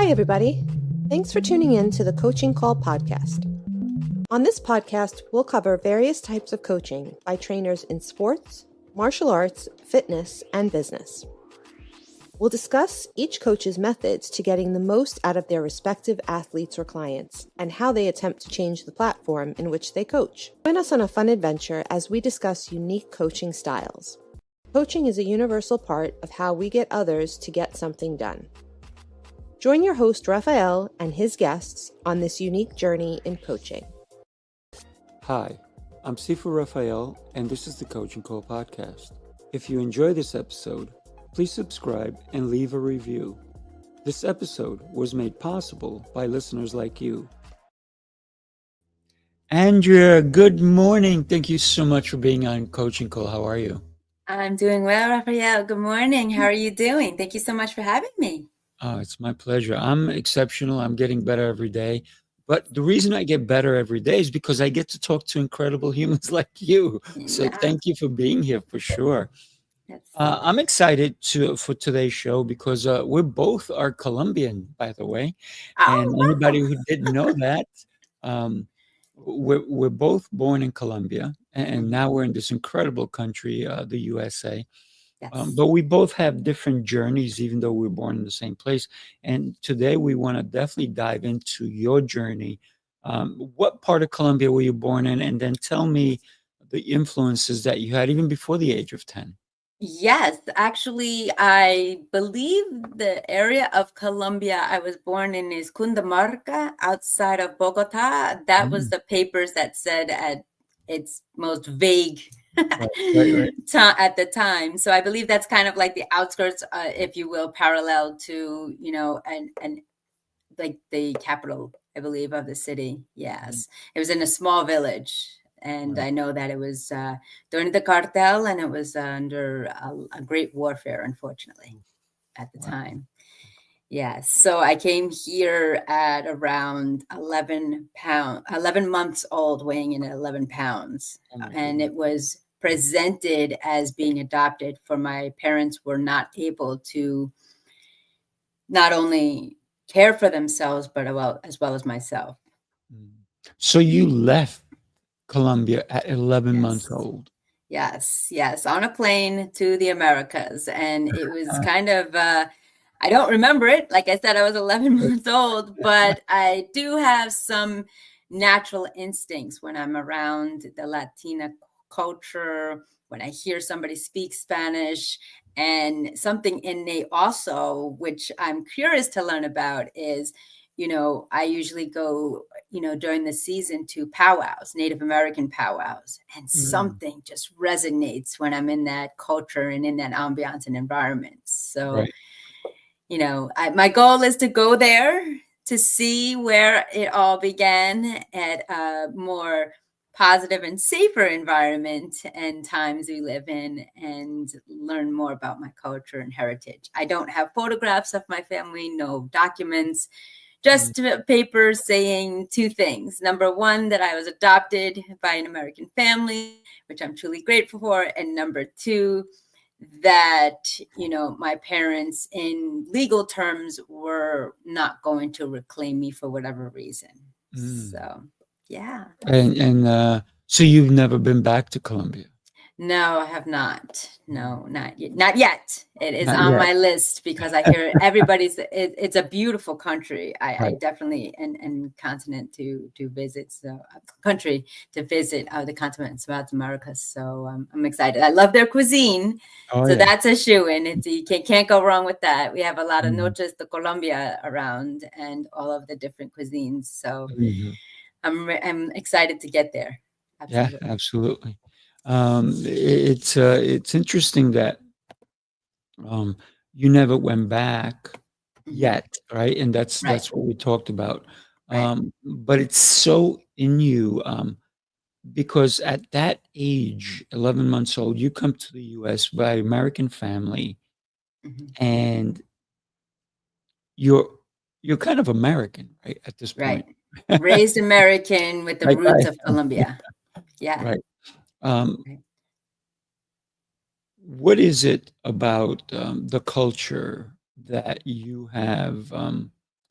Hi, everybody. Thanks for tuning in to the Coaching Call podcast. On this podcast, we'll cover various types of coaching by trainers in sports, martial arts, fitness, and business. We'll discuss each coach's methods to getting the most out of their respective athletes or clients and how they attempt to change the platform in which they coach. Join us on a fun adventure as we discuss unique coaching styles. Coaching is a universal part of how we get others to get something done. Join your host, Rafael, and his guests on this unique journey in coaching. Hi, I'm Sifu Rafael, and this is the Coaching Call podcast. If you enjoy this episode, please subscribe and leave a review. This episode was made possible by listeners like you. Andrea, good morning. Thank you so much for being on Coaching Call. How are you? I'm doing well, Rafael. Good morning. How are you doing? Thank you so much for having me. Oh, it's my pleasure. I'm exceptional. I'm getting better every day. But the reason I get better every day is because I get to talk to incredible humans like you. So Yeah, thank you for being here for sure. that's I'm excited for today's show because we're both are Colombian, by the way. And oh anybody wow. who didn't know that, um, we're both born in Colombia, and now we're in this incredible country, the USA. Yes. But we both have different journeys, even though we were born in the same place. And today we want to definitely dive into your journey. What part of Colombia were you born in? And then tell me the influences that you had even before the age of 10. Yes, actually, I believe the area of Colombia I was born in is Cundinamarca, outside of Bogota. That was Mm. the papers that said at its most vague Right. at the time. So I believe that's kind of like the outskirts, if you will, parallel to, and like the capital, I believe, of the city. Yes, it was in a small village, and Right. I know that it was during the cartel, and it was under a great warfare, unfortunately, at the Wow. time. Yes, so I came here at around 11 months old, weighing in at 11 pounds, Oh my and goodness. it was presented as being adopted, for my parents were not able to not only care for themselves, but as well as myself. Mm. So you left Colombia at 11 months Yes. old. Yes, on a plane to the Americas. And it was kind of, I don't remember it. Like I said, I was 11 months old, but I do have some natural instincts when I'm around the Latina culture, when I hear somebody speak Spanish. And something innate also, which I'm curious to learn about, is, I usually go, during the season to powwows, Native American powwows, and Mm. something just resonates when I'm in that culture and in that ambiance and environment. So, Right. my goal is to go there to see where it all began at a more positive and safer environment and times we live in, and learn more about my culture and heritage. I don't have photographs of my family, no documents, Mm. just papers saying two things. Number one, that I was adopted by an American family, which I'm truly grateful for. And number two, that, my parents, in legal terms, were not going to reclaim me for whatever reason. Mm. So, yeah. And so you've never been back to Colombia? No, I have not. No, not yet. Not yet. It is Not on yet. my list because I hear it's a beautiful country. I Right. definitely, and continent to visit. So country to visit, the continent of South America. So I'm excited. I love their cuisine. Oh So yeah. that's a shoo-in. You can't go wrong with that. We have a lot of Mhm. noches de Colombia around, and all of the different cuisines. So Mhm. I'm excited to get there. Yeah, Absolutely. absolutely. It's interesting that um, you never went back Mhm. yet, right? And Right. that's what we talked about. Right. But it's so in you because at that age, 11 months old, you come to the U.S. by American family, Mhm. and you're you're kind of American, right? At this Right. point, Raised American with the like roots I of am, Colombia. Yeah. right? Um, Right. What is it about the culture that you have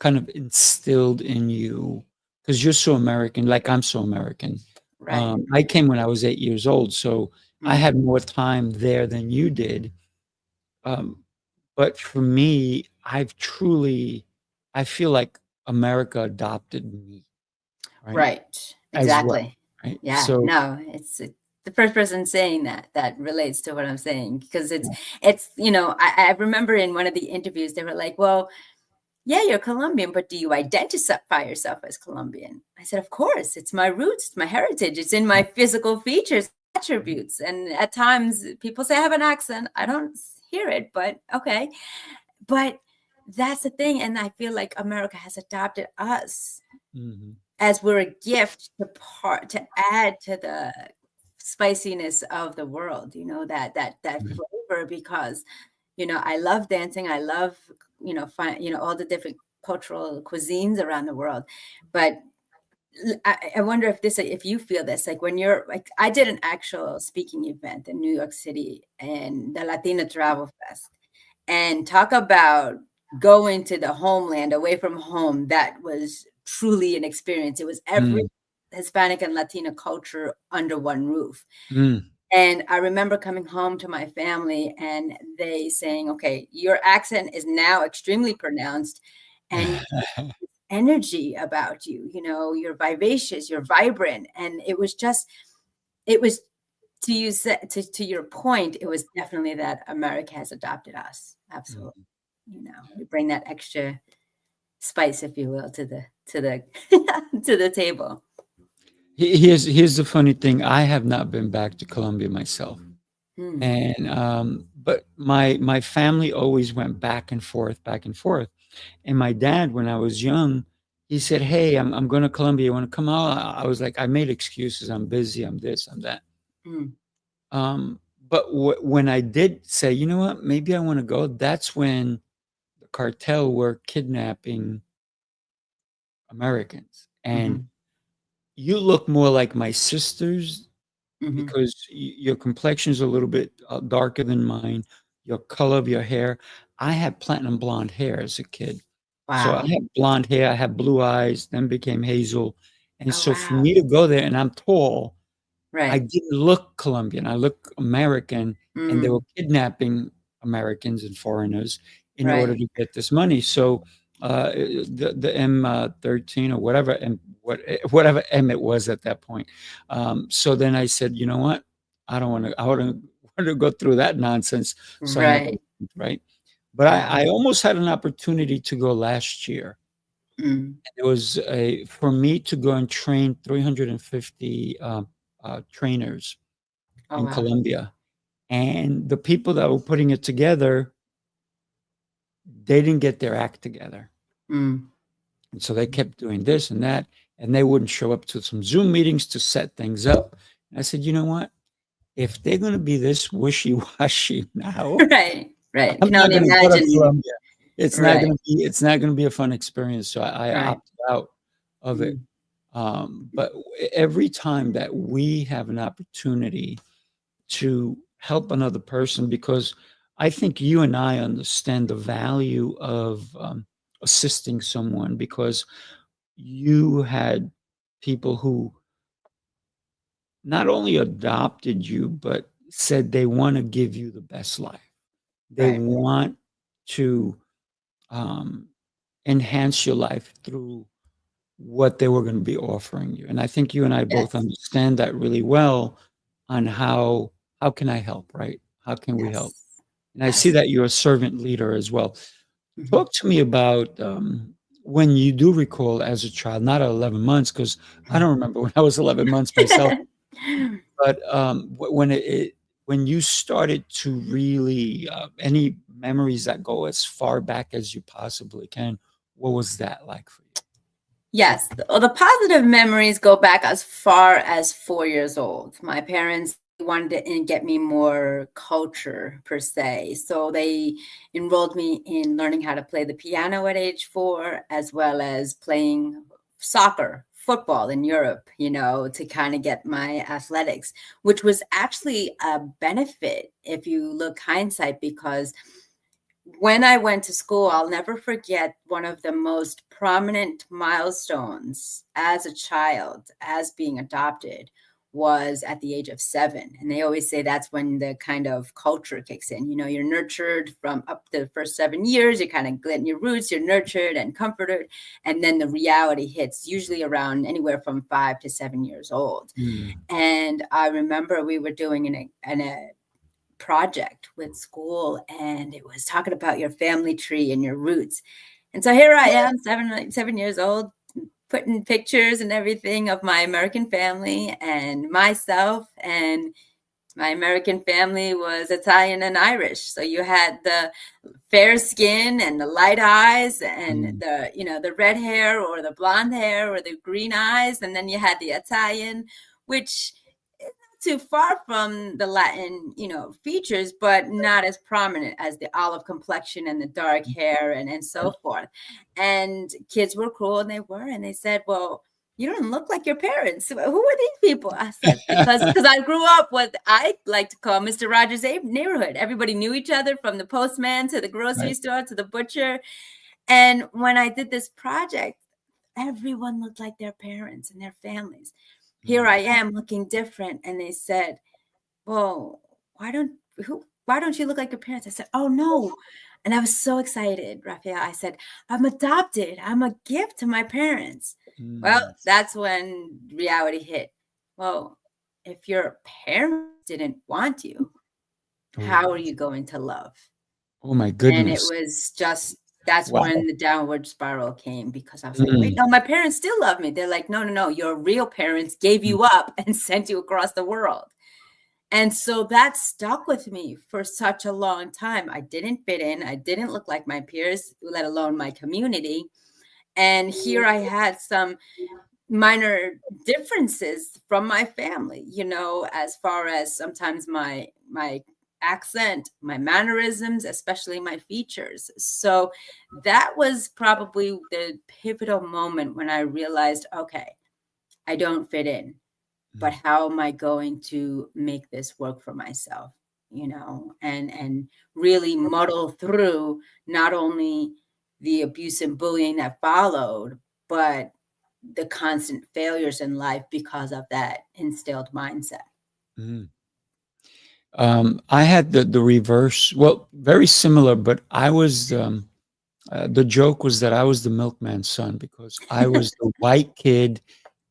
kind of instilled in you? Because you're so American, like I'm so American. Right. I came when I was 8 years old, so I Mm. had more time there than you did. Um, but for me, I feel like America adopted me, right? Right. As well, Exactly. right? Yeah. So, No, it's the first person saying that relates to what I'm saying, because it's I remember in one of the interviews they were like, well, yeah, you're Colombian, but do you identify yourself as Colombian? I said, of course, it's my roots, it's my heritage, it's in my physical features, attributes. And at times people say I have an accent. I don't hear it, but okay. But that's the thing. And I feel like America has adopted us mhm, as we're a gift to add to the spiciness of the world, that right. flavor, because I love dancing. I love, all the different cultural cuisines around the world. But I wonder if you feel this, like when you're like, I did an actual speaking event in New York City and the Latina Travel Fest, and talk about going to the homeland away from home. That was truly an experience. It was every Mm, Hispanic and Latina culture under one roof. mm. And I remember coming home to my family and they saying, okay, your accent is now extremely pronounced and energy about you, you're vivacious, you're vibrant. And it was to use that, to your point, it was definitely that America has adopted us. Absolutely. Mhm. We bring that extra spice, if you will, to the to the table. Here's the funny thing. I have not been back to Colombia myself, Hmm. and but my family always went back and forth. And my dad, when I was young, he said, "Hey, I'm going to Colombia. You want to come out?" I was like, I made excuses. I'm busy. I'm this. I'm that. Hmm. But when I did say, you know what, maybe I want to go, that's when the cartel were kidnapping Americans. And Hmm. you look more like my sisters Hmm. because your complexion is a little bit darker than mine, your color of your hair. I had platinum blonde hair as a kid. So I Wow. had blonde hair, I had blue eyes, then became hazel. And Oh, so for wow. me to go there, and I'm tall, I Right. didn't look Colombian. I look American, and they were Mm. kidnapping Americans and foreigners in order Right. to get this money. So the M 13 or whatever and whatever M it was at that point. So then I said, you know what? I don't want to. I want to go through that nonsense. So I never Right. went, right. But Wow. I almost had an opportunity to go last year. Mm. It was a for me to go and train 350 trainers Oh, in wow. Colombia. And the people that were putting it together, they didn't get their act together. Mm. And so they kept doing this and that, and they wouldn't show up to some Zoom meetings to set things up. And I said, you know what? If they're going to be this wishy washy now, Right. Right. I'm Can not only going to go to imagine. Colombia. Right. It's not going to be a fun experience. So I Right. opted out of it. Mm. But every time that we have an opportunity to help another person, because I think you and I understand the value of assisting someone, because you had people who not only adopted you, but said they want to give you the best life. They Right. want to um, enhance your life through what they were going to be offering you. And I think you and I both Yes. understand that really well on how can I help, right? How can we help? Yes. And I see Yes. that you're a servant leader as well. Mhm. Talk to me about when you do recall as a child, not at 11 months, because I don't remember when I was 11 months myself, but when you started to really, any memories that go as far back as you possibly can, what was that like for you? Yes, well, the positive memories go back as far as 4 years old. My parents wanted to get me more culture per se. So they enrolled me in learning how to play the piano at age 4, as well as playing soccer, football in Europe, to kind of get my athletics, which was actually a benefit if you look hindsight, because when I went to school, I'll never forget one of the most prominent milestones as a child, as being adopted, was at the age of 7. And they always say that's when the kind of culture kicks in. You know, you're nurtured from up to the first 7 years, you're kind of getting your roots, you're nurtured and comforted. And then the reality hits, usually around anywhere from 5 to 7 years old. Mm. And I remember we were doing a project with school, and it was talking about your family tree and your roots. And so here I am, 7 years old, putting pictures and everything of my American family and myself. And my American family was Italian and Irish. So you had the fair skin and the light eyes and Mm. the red hair or the blonde hair or the green eyes. And then you had the Italian, which is not too far from the Latin, features, but not as prominent as the olive complexion and the dark hair and so forth. And kids were cool, and they said, well, you don't look like your parents. Who are these people? I said, because I grew up what I like to call Mr. Rogers' neighborhood. Everybody knew each other, from the postman to the grocery Right. store to the butcher. And when I did this project, everyone looked like their parents and their families. Here I am looking different. And they said, well, why don't you look like your parents? I said, oh no. And I was so excited, Rafael. I said, I'm adopted. I'm a gift to my parents. Well, Mm. that's when reality hit. Well, if your parents didn't want you, how Oh, are you going to love? oh my And it goodness. was just, that's Wow. when the downward spiral came, because I was like, wait, Mm. no, my parents still love me. They're like, no, your real parents gave Mm. you up and sent you across the world. And so that stuck with me for such a long time. I didn't fit in. I didn't look like my peers, let alone my community. And here I had some minor differences from my family, as far as sometimes my accent, my mannerisms, especially my features. So that was probably the pivotal moment when I realized, okay, I don't fit in, but Mm. how am I going to make this work for myself? And really muddle through not only the abuse and bullying that followed, but the constant failures in life because of that instilled mindset. Mm. I had the reverse. Well, very similar, but I was the joke was that I was the milkman's son because I was the white kid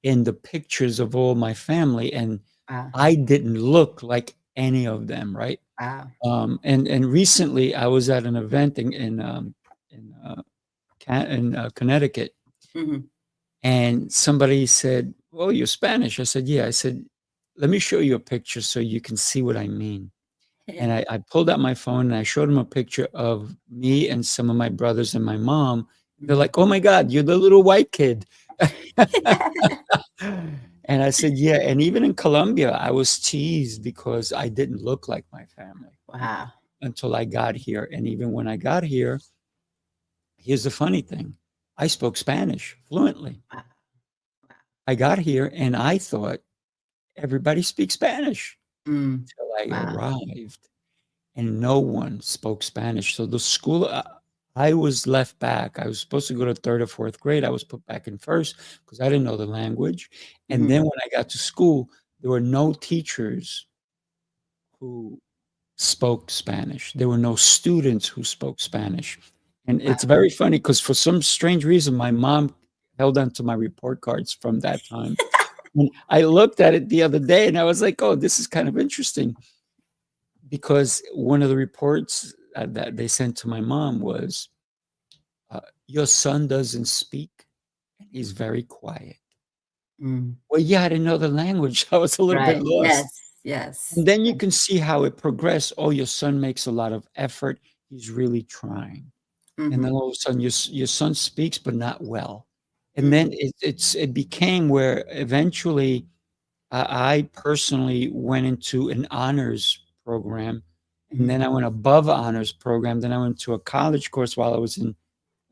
in the pictures of all my family, and Wow. I didn't look like any of them, right? Wow. And recently I was at an event in Connecticut, Hmm. and somebody said, "Oh, you're Spanish." I said, "Yeah." I said, "Let me show you a picture so you can see what I mean." And I pulled out my phone and I showed him a picture of me and some of my brothers and my mom. They're like, "Oh my God, you're the little white kid." And I said, "Yeah." And even in Colombia, I was teased because I didn't look like my family Wow. until I got here. And even when I got here, here's the funny thing, I spoke Spanish fluently. Wow. I got here and I thought everybody speaks Spanish Mm. till I Wow. arrived. And no one spoke Spanish. So the school, I was left back. I was supposed to go to third or fourth grade. I was put back in first because I didn't know the language. And Hmm. then when I got to school, there were no teachers who spoke Spanish. There were no students who spoke Spanish. And Wow. it's very funny because for some strange reason, my mom held on to my report cards from that time. And I looked at it the other day and I was like, oh, this is kind of interesting. Because one of the reports that they sent to my mom was, "Your son doesn't speak, and he's very quiet." Mm. Well, yeah, I didn't know the language. I was a little bit Right. lost. Yes. Yes. And then you can see how it progressed. Oh, your son makes a lot of effort. He's really trying. And then Hmm. all of a sudden, your son speaks, but not well. And then Hmm. it became where eventually I personally went into an honors program, and Hmm. then I went above honors program. Then I went to a college course while I was in.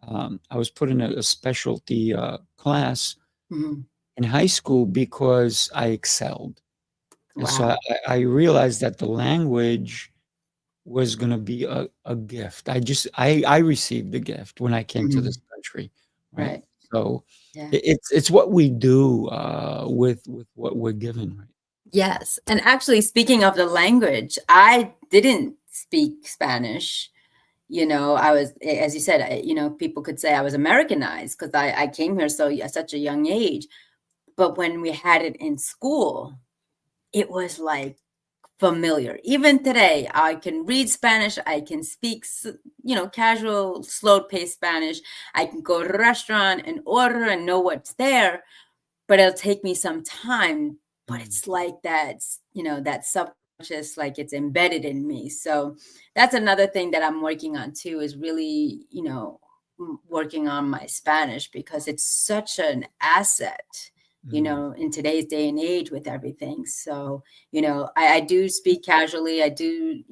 I was put in a specialty class Hmm. in high school because I excelled, and so Wow. I realized that the language. was going to be a gift. I received the gift when I came to Mhm. this country, right? Right. So Yeah. it's what we do with what we're given, right? Yes. And actually, speaking of the language, I didn't speak Spanish. I was, as you said, people could say I was Americanized because I came here at such a young age. But when we had it in school, it was like familiar. Even today, I can read Spanish. I can speak, casual, slow-paced Spanish. I can go to a restaurant and order and know what's there, but it'll take me some time. But Mm. it's like that subconscious, like it's embedded in me. So that's another thing that I'm working on too, is really, working on my Spanish, because it's such an asset, Mm. in today's day and age with everything. So, I do speak casually. I do,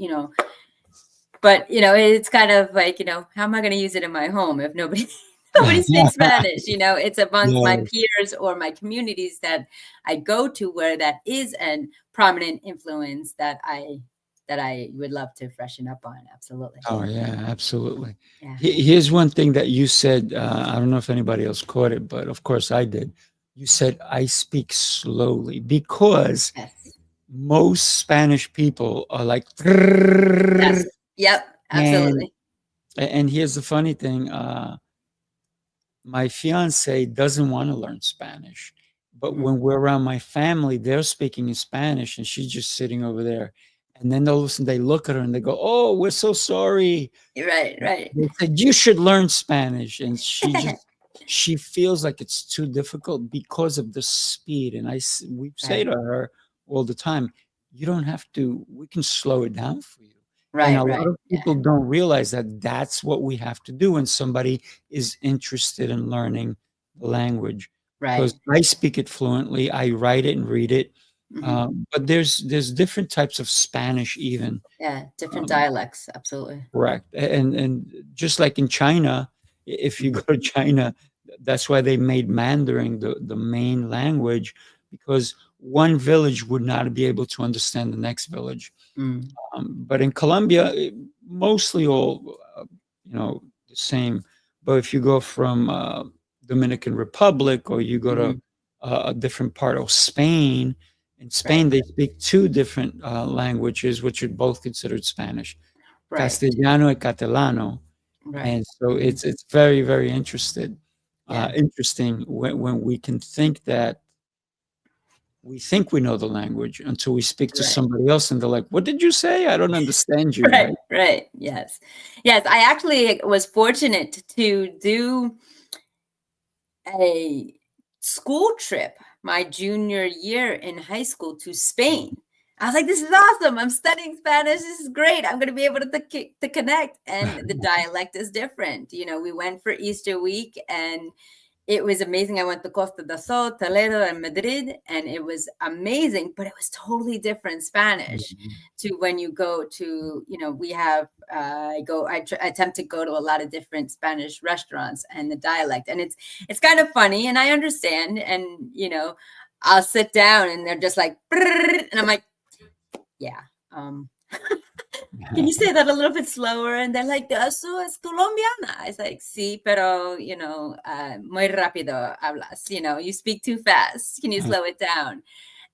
but it's kind of like, how am I going to use it in my home if nobody nobody speaks Spanish? It's amongst my Yes. peers or my communities that I go to, where that is a prominent influence that I would love to freshen up on. Absolutely. Oh yeah, absolutely. Yeah. Here's one thing that you said. I don't know if anybody else caught it, but of course I did. You said I speak slowly because Yes. most Spanish people are like, Yes. Yep. and Absolutely. and here's the funny thing. My fiance doesn't want to learn Spanish, but Mhm. when we're around my family, they're speaking in Spanish, and she's just sitting over there. And then all of a sudden they look at her and they go, "Oh, we're so sorry." Right. Right. They said, "You should learn Spanish," and she feels like it's too difficult because of the speed. And we say Right. to her all the time, "You don't have to. We can slow it down for you." And a Right. lot Right. of Yeah. people don't realize that that's what we have to do when somebody is interested in learning the language. Because Right. I speak it fluently, I write it and read it, Hmm. but there's different types of Spanish even. Yeah. Different Um, dialects. Absolutely. Correct. And just like in China, if you Mhm. go to China, that's why they made Mandarin the main language, because one village would not be able to understand the next village. Mm. But in Colombia, mostly all, the same. But if you go from Dominican Republic, or you go to Mhm. a different part of Spain, in Spain Right. they speak two different languages, which are both considered Spanish. Right. Castellano and Catalano, Right. and so Mhm. it's very very Yeah. interesting when we can think that we think we know the language until we speak to Right. somebody else and they're like, "What did you say? I don't understand you." Right. Right? Right. Yes. Yes. I actually was fortunate to do a school trip my junior year in high school to Spain. I was like, this is awesome. I'm studying Spanish. This is great. I'm going to be able to connect. And the dialect is different. We went for Easter week, and it was amazing. I went to Costa del Sol, Toledo, and Madrid, and it was amazing, but it was totally different Spanish Mhm. to when you go to, we have, I attempt to go to a lot of different Spanish restaurants, and the dialect, and it's kind of funny, and I understand, and, I'll sit down and they're just like, "Brrr," and I'm like, yeah, um, can you say that a little bit slower? And they're like, "Eso es colombiana." It's like, sí, pero, muy rápido hablas, you speak too fast. Can you slow it down?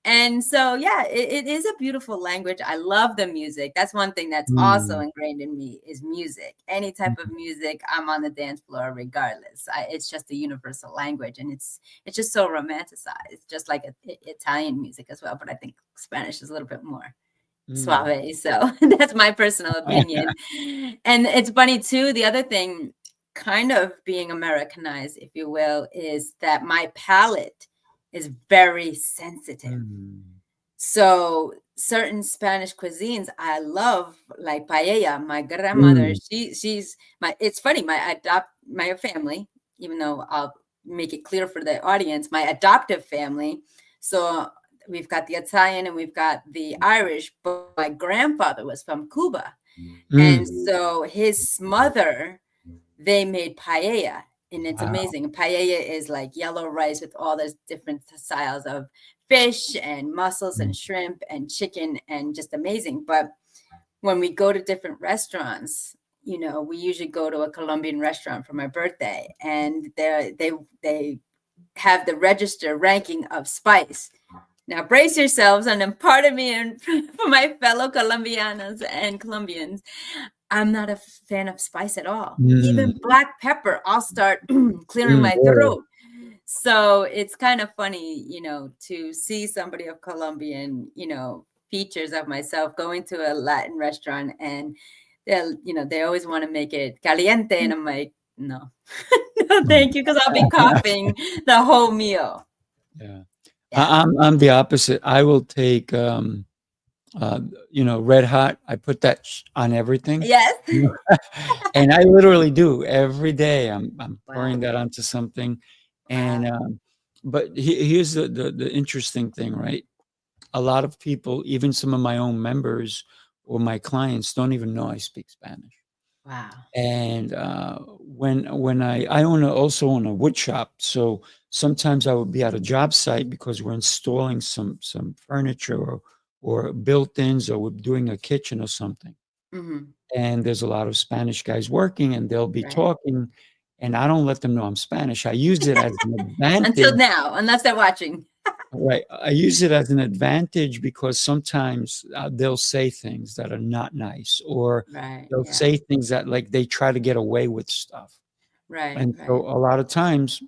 And so, yeah, it is a beautiful language. I love the music. That's one thing that's also Mm. ingrained in me, is music. Any type of music, I'm on the dance floor regardless. It's just a universal language, and it's just so romanticized, just like Italian music as well. But I think Spanish is a little bit more Mm. suave. So that's my personal opinion. And it's funny too. The other thing, kind of being Americanized, if you will, is that my palate is very sensitive. Mm. So certain Spanish cuisines I love, like paella. My grandmother, Mm. she's my. It's funny. My family, even though I'll make it clear for the audience, my adoptive family. So we've got the Italian and we've got the Irish, but my grandfather was from Cuba, and Mm. so his mother, they made paella, and it's Wow. amazing. Paella is like yellow rice with all those different styles of fish and mussels and Mm. shrimp and chicken, and just amazing. But when we go to different restaurants, we usually go to a Colombian restaurant for my birthday, and they have the register ranking of spice. Now brace yourselves, and then pardon me, and for my fellow Colombianas and Colombians, I'm not a fan of spice at all. Mm, Even black pepper, I'll start clearing my really? throat. So it's kind of funny, to see somebody of Colombian, features of myself going to a Latin restaurant, and they always want to make it caliente. And I'm like, no, no, Mm. thank you, because I'll be coughing the whole meal. Yeah. Yeah. I'm the opposite. I will take, red hot. I put that on everything. Yes. And I literally do every day. I'm pouring Wow. that onto something. And, Wow. but here's the interesting thing, right? A lot of people, even some of my own members or my clients, don't even know I speak Spanish. Wow. And when I also own a wood shop, so sometimes I would be at a job site because we're installing some furniture or built-ins, or we're doing a kitchen or something. Hmm. And there's a lot of Spanish guys working, and they'll be Right. talking, and I don't let them know I'm Spanish. I use it as an Until advantage. now, unless they're watching. Right. I use it as an advantage because sometimes they'll say things that are not nice, or Right. they'll Yeah. say things that, like, they try to get away with stuff. Right. And so Right. a lot of times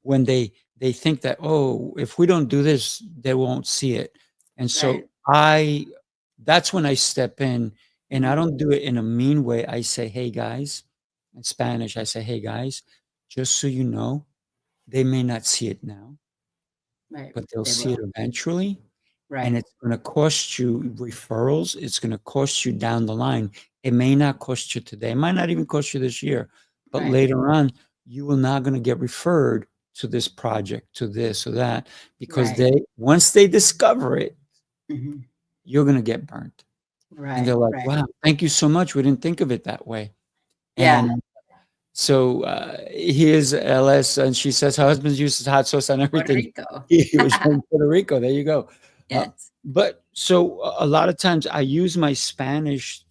when they think that, oh, if we don't do this, they won't see it. And Right. so that's when I step in, and I Hmm. don't do it in a mean way. I say, hey guys, in Spanish, I say, hey guys, just so you know, they may not see it now, Right. but they'll They see it will. eventually. And Right. it's going to cost you referrals. It's going to cost you down the line. It may not cost you today. It might not even cost you this year, but Right. later on, you are not going to get referred to this project, to this or that, because Right. once they discover it, Hmm. you're going to get burnt. And they're Right. like, Right. wow, thank you so much. We didn't think of it that way. Yeah. And so here's LS, and she says her husband uses hot sauce on Puerto everything. Rico. He was from Puerto Rico. There you go. Uh, Yes. but so a lot of times I use my Spanish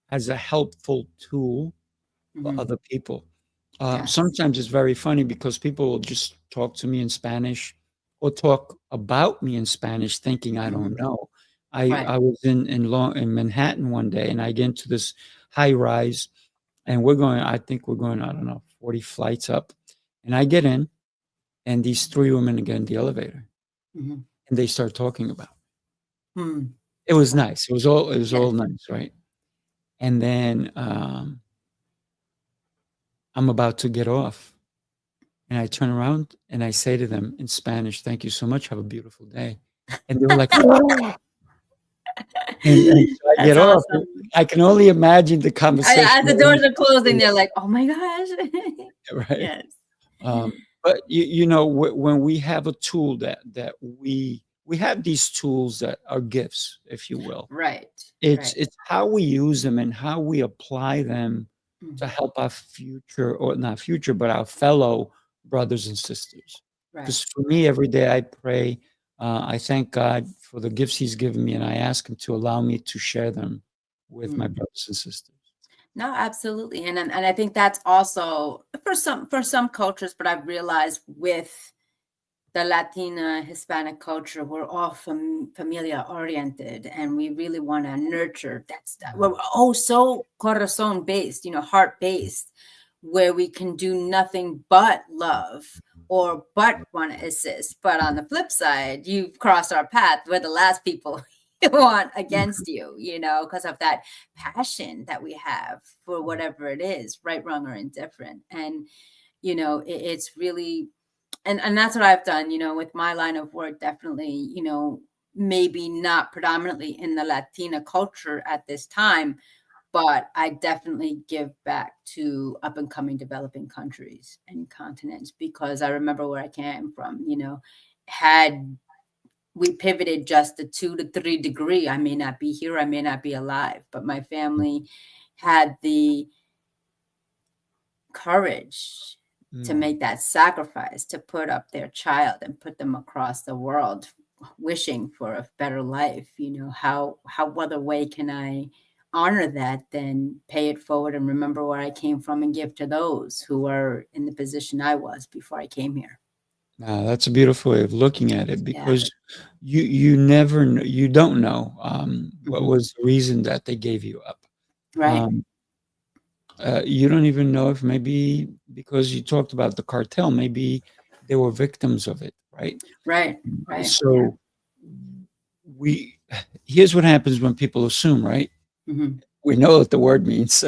as a helpful tool for Hmm. other people. Yes. Sometimes it's very funny because people will just talk to me in Spanish or talk about me in Spanish, thinking I don't Hmm. know. I Right. I was in Manhattan one day, and I get into this high rise, and I think we're going, I don't know, 40 flights up. And I get in, and these three women get in the elevator, Hmm. and they start talking about Hmm. it. Was Wow. nice. It was all Yes. nice, right? And then I'm about to get off, and I turn around and I say to them in Spanish, "Thank you so much. Have a beautiful day." And they were like, "Oh!" And so I That's get off. awesome. I can only imagine the conversation As the that doors are went, closing, they're like, "Oh my gosh." right? Yes. But when we have a tool that we have these tools that are gifts, if you will. Right. It's Right. it's how we use them and how we apply them to Hmm. help our future, or not future, but our fellow brothers and sisters. Right. Because for me, Right. every day I pray, I thank God for the gifts He's given me, and I ask Him to allow me to share them with my Mm. brothers and sisters. No, absolutely. And I think that's also for some cultures, but I've realized with the Latina Hispanic culture, we're all familia oriented, and we really want to nurture we're so corazon based, heart based, where we can do nothing but love or but want to assist. But on the flip side, you cross our path, we're the last people you want against you, because of that passion that we have for whatever it is, right, wrong, or indifferent. And it's really, and that's what I've done, with my line of work, definitely, maybe not predominantly in the Latina culture at this time, but I definitely give back to up and coming developing countries and continents, because I remember where I came from, had we pivoted just a 2 to 3 degree, I may not be here, I may not be alive, but my family had the courage to Mm, make that sacrifice, to put up their child and put them across the world wishing for a better life. How other way can I honor that than pay it forward and remember where I came from and give to those who are in the position I was before I came here. That's a beautiful way of looking at it Yeah. because you never you don't know what Hmm. was the reason that they gave you up. Right. Um, you don't even know if maybe because you talked about the cartel, maybe they were victims of it, right? Right. Right. Yeah. So we here's what happens when people assume, right? Hmm. We know what the word means.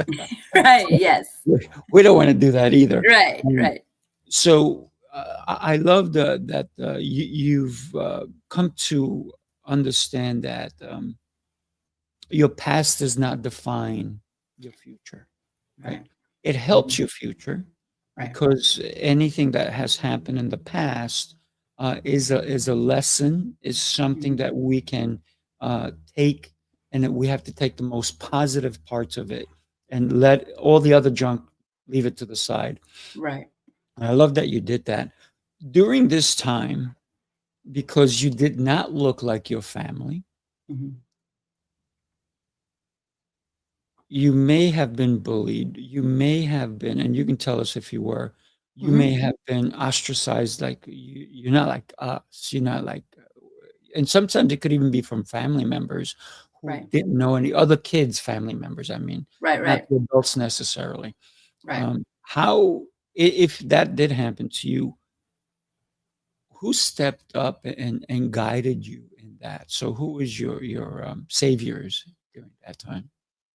Right. Yes. We don't want to do that either. Right. Um, Right. so I love that you've come to understand that your past does not define your future, right? Right. It Hmm. helps your future Right. because anything that has happened in the past is a lesson, is something Hmm. that we can take, and that we have to take the most positive parts of it and let all the other junk leave it to the side. Right. And I love that you did that during this time because you did not look like your family. Hmm. You may have been bullied. You may have been, and you can tell us if you were, you Hmm. may have been ostracized. Like you're not like us. You're not like, and sometimes it could even be from family members who Right. didn't know any other kids, family members. I mean, Right. not Right. the adults necessarily. Right. How, if that did happen to you, who stepped up and guided you in that? So who was your saviors during that time?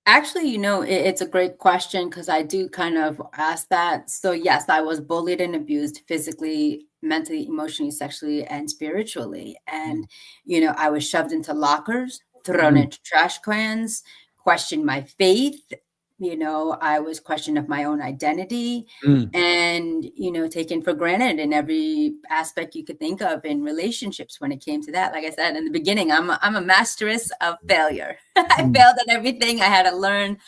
Actually, it's a great question because I do kind of ask that. So, yes, I was bullied and abused physically, mentally, emotionally, sexually, and spiritually. Mm, And, I was shoved into lockers, thrown mm, into trash cans, questioned my faith. I was questioned of my own identity mm. and, taken for granted in every aspect you could think of in relationships when it came to that. Like I said in the beginning, I'm a masteress of failure. I Mm, failed at everything. I had to learn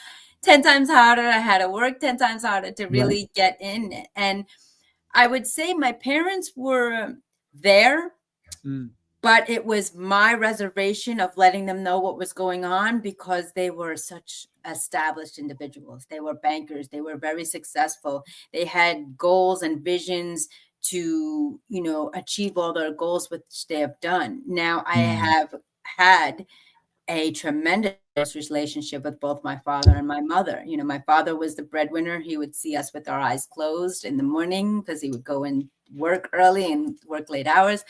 10 times harder. I had to work 10 times harder to right. really get in it. And I would say my parents were there, Mm, but it was my reservation of letting them know what was going on because they were such established individuals. They were bankers. They were very successful. They had goals and visions to, achieve all their goals, which they have done. Now I mm, have had a tremendous relationship with both my father and my mother. My father was the breadwinner. He would see us with our eyes closed in the morning because he would go and work early and work late hours.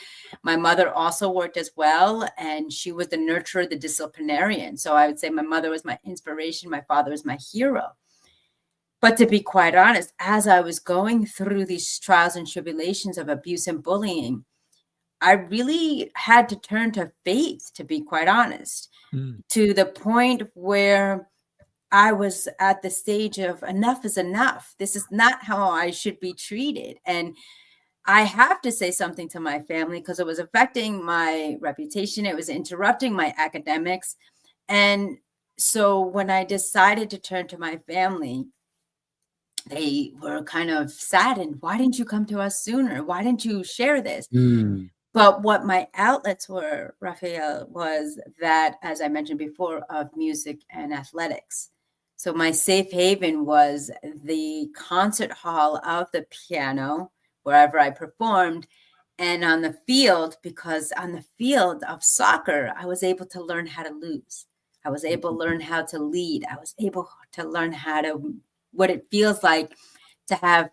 My mother also worked as well, and she was the nurturer, the disciplinarian. So I would say my mother was my inspiration. My father was my hero. But to be quite honest, as I was going through these trials and tribulations of abuse and bullying, I really had to turn to faith, to be quite honest, mm, to the point where I was at the stage of enough is enough. This is not how I should be treated. And I have to say something to my family because it was affecting my reputation. It was interrupting my academics. And so when I decided to turn to my family, they were kind of saddened. Why didn't you come to us sooner? Why didn't you share this? mm, But what my outlets were, Rafael, was that, as I mentioned before, of music and athletics. So my safe haven was the concert hall of the piano, wherever I performed, and on the field, because on the field of soccer, I was able to learn how to lose. I was able to learn how to lead. I was able to learn what it feels like to have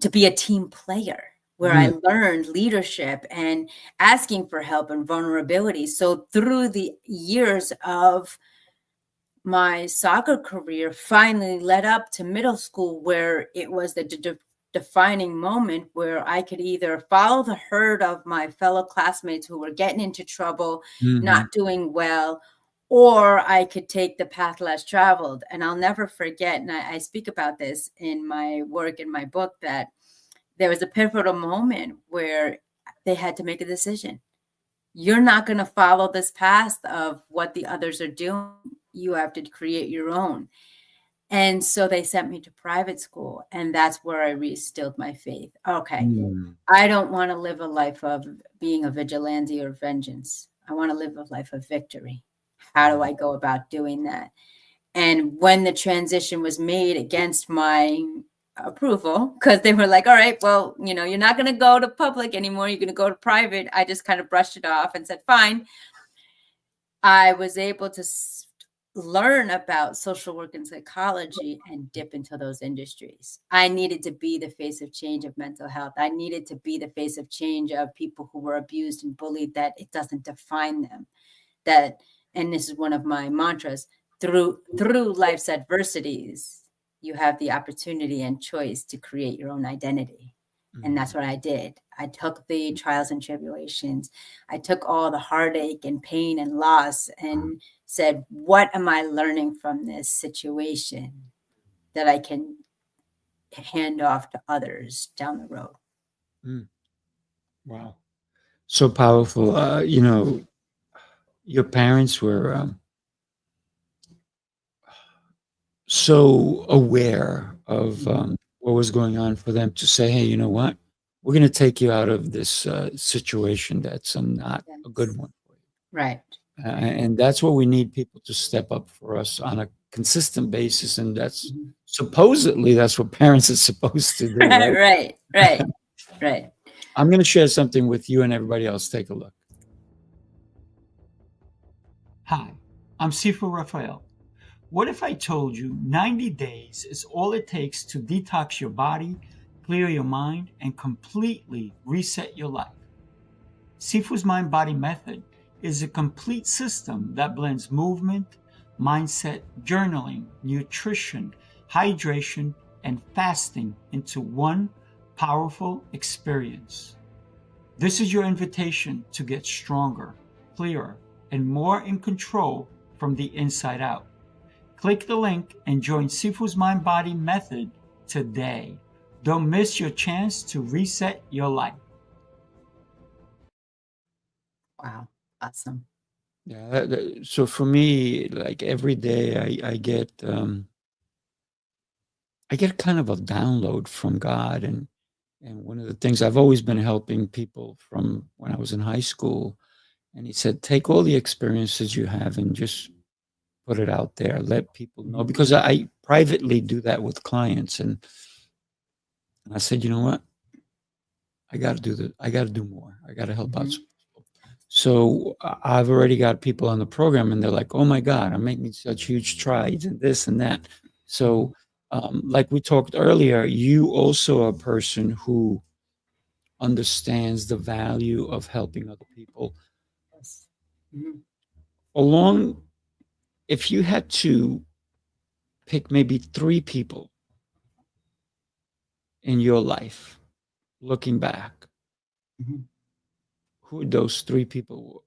to be a team player where I mm, learned leadership and asking for help and vulnerability. So through the years of my soccer career finally led up to middle school where it was the defining moment where I could either follow the herd of my fellow classmates who were getting into trouble, mhm, not doing well, or I could take the path less traveled. And I'll never forget, and I speak about this in my work in my book, that there was a pivotal moment where they had to make a decision. You're not going to follow this path of what the others are doing. You have to create your own. And so they sent me to private school, and that's where I restilled my faith. Okay, mm, I don't want to live a life of being a vigilante or vengeance. I want to live a life of victory. How do mm, I go about doing that? And when the transition was made against my approval, because they were like, all right, well, you're not going to go to public anymore. You're going to go to private. I just kind of brushed it off and said, fine. I was able to learn about social work and psychology and dip into those industries. I needed to be the face of change of mental health. I needed to be the face of change of people who were abused and bullied, that it doesn't define them. That, and this is one of my mantras, through life's adversities, you have the opportunity and choice to create your own identity. And that's what I did. I took the trials and tribulations. I took all the heartache and pain and loss and said, what am I learning from this situation that I can hand off to others down the road? Wow. So powerful. Your parents were so aware of what was going on for them to say, hey, you know what? We're going to take you out of this situation that's not a good one for you. Right. And that's what we need people to step up for us on a consistent basis. And that's supposedly that's what parents are supposed to do. Right? Right. I'm going to share something with you and everybody else. Take a look. Hi, I'm Sifu Rafael. What if I told you 90 days is all it takes to detox your body, clear your mind, and completely reset your life? Sifu's Mind Body Method is a complete system that blends movement, mindset, journaling, nutrition, hydration, and fasting into one powerful experience. This is your invitation to get stronger, clearer, and more in control from the inside out. Click the link and join Sifu's Mind Body Method today. Don't miss your chance to reset your life. Wow. Awesome. Yeah. So for me, like every day I get kind of a download from God. And one of the things, I've always been helping people from when I was in high school. And he said, take all the experiences you have and just put it out there. Let people know, because I privately do that with clients. And I said, you know what? I got to do that. I got to do more. I got to help out some people. So I've already got people on the program and they're like, oh my God, I'm making such huge strides and this and that. So like we talked earlier, you also are a person who understands the value of helping other people. Yes. Along, if you had to pick maybe 3 people in your life, looking back, who those 3 people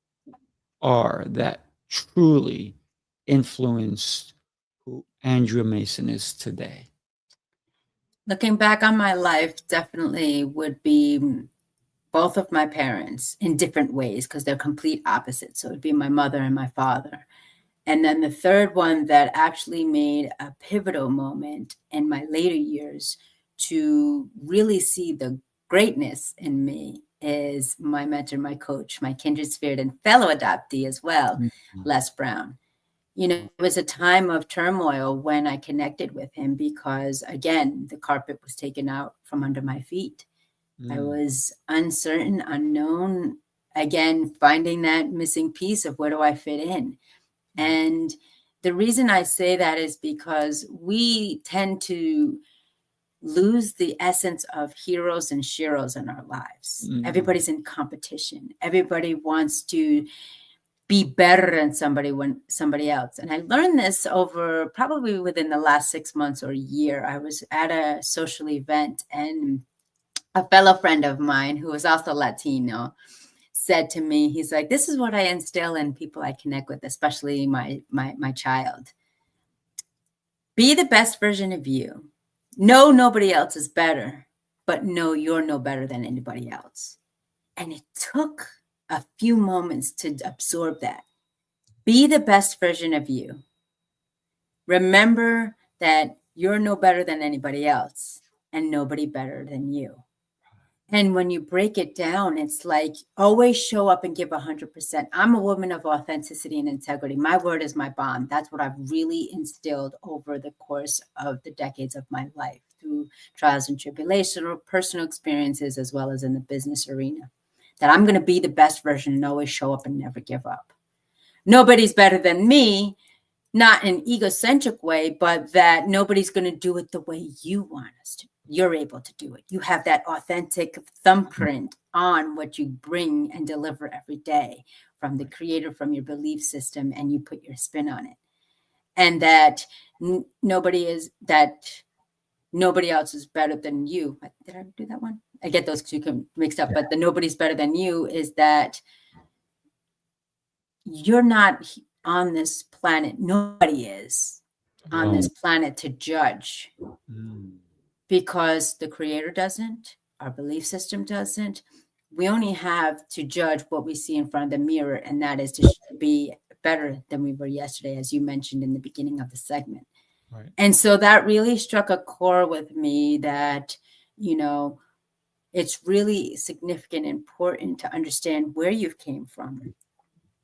are that truly influenced who Andrea Mason is today? Looking back on my life, definitely would be both of my parents in different ways, because they're complete opposites. So it would be my mother and my father. And then the third one that actually made a pivotal moment in my later years to really see the greatness in me is my mentor, my coach, my kindred spirit and fellow adoptee as well, Les Brown. It was a time of turmoil when I connected with him because, again, the carpet was taken out from under my feet. I was uncertain, unknown, again, finding that missing piece of where do I fit in. And the reason I say that is because we tend to lose the essence of heroes and sheroes in our lives. Everybody's in competition. Everybody wants to be better than somebody else. And I learned this over probably within the last 6 months or a year. I was at a social event and a fellow friend of mine who was also Latino said to me, he's like, this is what I instill in people I connect with, especially my child. Be the best version of you. No, nobody else is better, but no, you're no better than anybody else. And it took a few moments to absorb that. Be the best version of you. Remember that you're no better than anybody else and nobody better than you. And when you break it down, it's like always show up and give 100%. I'm a woman of authenticity and integrity. My word is my bond. That's what I've really instilled over the course of the decades of my life through trials and tribulations or personal experiences, as well as in the business arena. That I'm going to be the best version and always show up and never give up. Nobody's better than me, not in an egocentric way, but that nobody's going to do it the way you want us to. You're able to do it. You have that authentic thumbprint on what you bring and deliver every day from the creator, from your belief system, and you put your spin on it. And that nobody else is better than you. Did I do that one? I get those two mixed up, but the nobody's better than you is that you're not on this planet. Nobody is on this planet to judge, because the creator doesn't, our belief system doesn't. We only have to judge what we see in front of the mirror, and that is to be better than we were yesterday, as you mentioned in the beginning of the segment. Right. And so that really struck a chord with me that, it's really significant and important to understand where you've came from,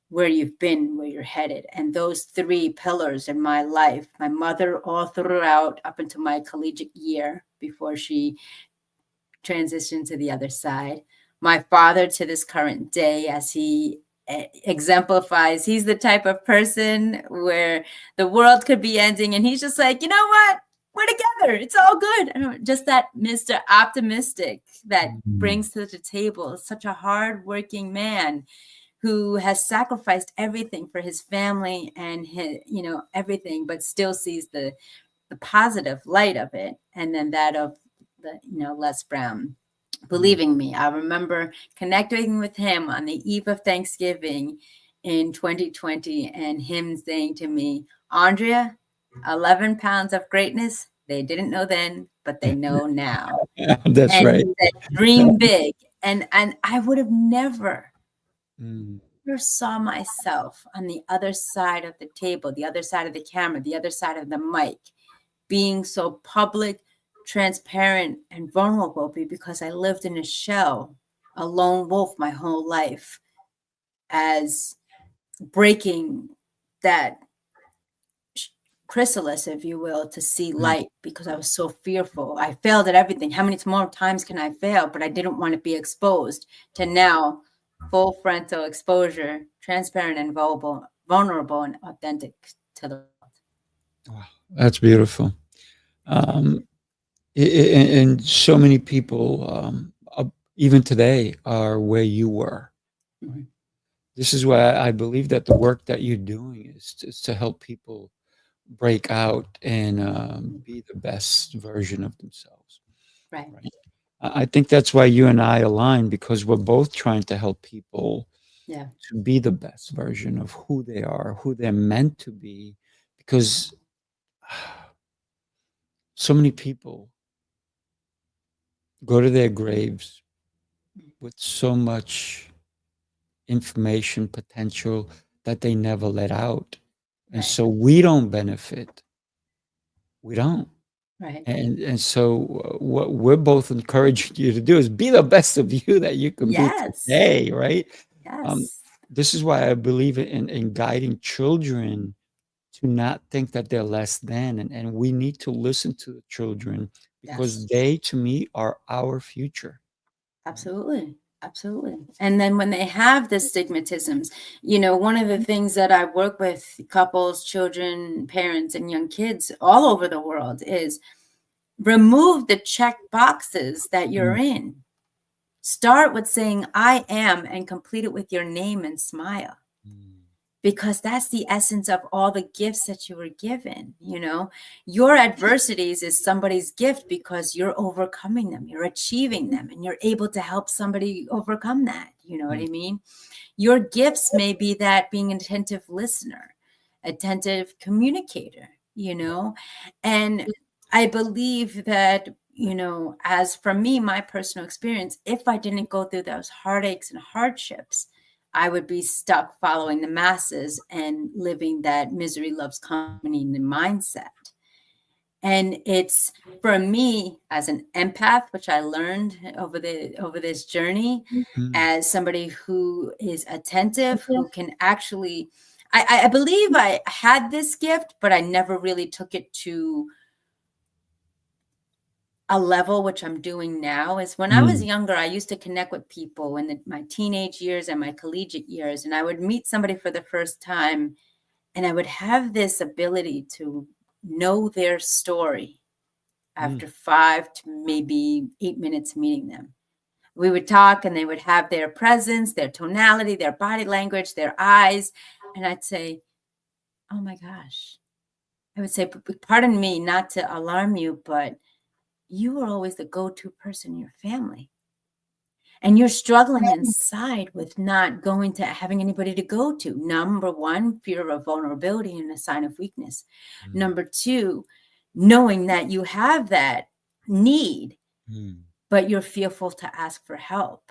where you've been, where you're headed. And those three pillars in my life, my mother all throughout up until my collegiate year before she transitioned to the other side, my father to this current day, as he exemplifies, he's the type of person where the world could be ending and he's just like, you know what? We're together. It's all good. Just that Mr. Optimistic that brings to the table such a hardworking man who has sacrificed everything for his family and his, everything, but still sees the positive light of it. And then that of the, Les Brown believing me. I remember connecting with him on the eve of Thanksgiving in 2020 and him saying to me, Andrea, 11 pounds of greatness. They didn't know then, but they know now. That's and right. He said, dream big. And I would have never saw myself on the other side of the table, the other side of the camera, the other side of the mic, being so public, transparent, and vulnerable, because I lived in a shell, a lone wolf my whole life, as breaking that chrysalis, if you will, to see light, because I was so fearful. I failed at everything. How many more times can I fail? But I didn't want to be exposed to now full frontal exposure, transparent and vulnerable and authentic to the world. Wow, that's beautiful. And so many people, even today, are where you were. Mhm. This is why I believe that the work that you're doing is to help people break out and be the best version of themselves. Right. I think that's why you and I align, because we're both trying to help people Yeah. to be the best version of who they are, who they're meant to be, because so many people go to their graves with so much information potential that they never let out. And Right. so we don't benefit. We don't. Right. And so what we're both encouraging you to do is be the best of you that you can be Yes. today, right? Yes. This is why I believe in guiding children to not think that they're less than. And we need to listen to the children, because Yes. they, to me, are our future. Absolutely. Absolutely. And then when they have the stigmatisms, one of the things that I work with couples, children, parents, and young kids all over the world is remove the check boxes that you're in. Start with saying, I am, and complete it with your name and smile. Because that's the essence of all the gifts that you were given. Your adversities is somebody's gift, because you're overcoming them, you're achieving them, and you're able to help somebody overcome that. You know what I mean? Your gifts may be that being an attentive listener, attentive communicator, and I believe that, as for me, my personal experience, if I didn't go through those heartaches and hardships, I would be stuck following the masses and living that misery loves company mindset. And it's, for me as an empath, which I learned over this journey, as somebody who is attentive, who can actually, I believe I had this gift, but I never really took it to a level which I'm doing now. Is when I was younger, I used to connect with people in my teenage years and my collegiate years, and I would meet somebody for the first time, and I would have this ability to know their story after 5 to maybe 8 minutes meeting them. We would talk and they would have their presence, their tonality, their body language, their eyes. And I'd say, oh my gosh. I would say, pardon me, not to alarm you, but you were always the go-to person in your family. And you're struggling inside with not going to having anybody to go to. Number one, fear of vulnerability and a sign of weakness. Number two, knowing that you have that need, but you're fearful to ask for help.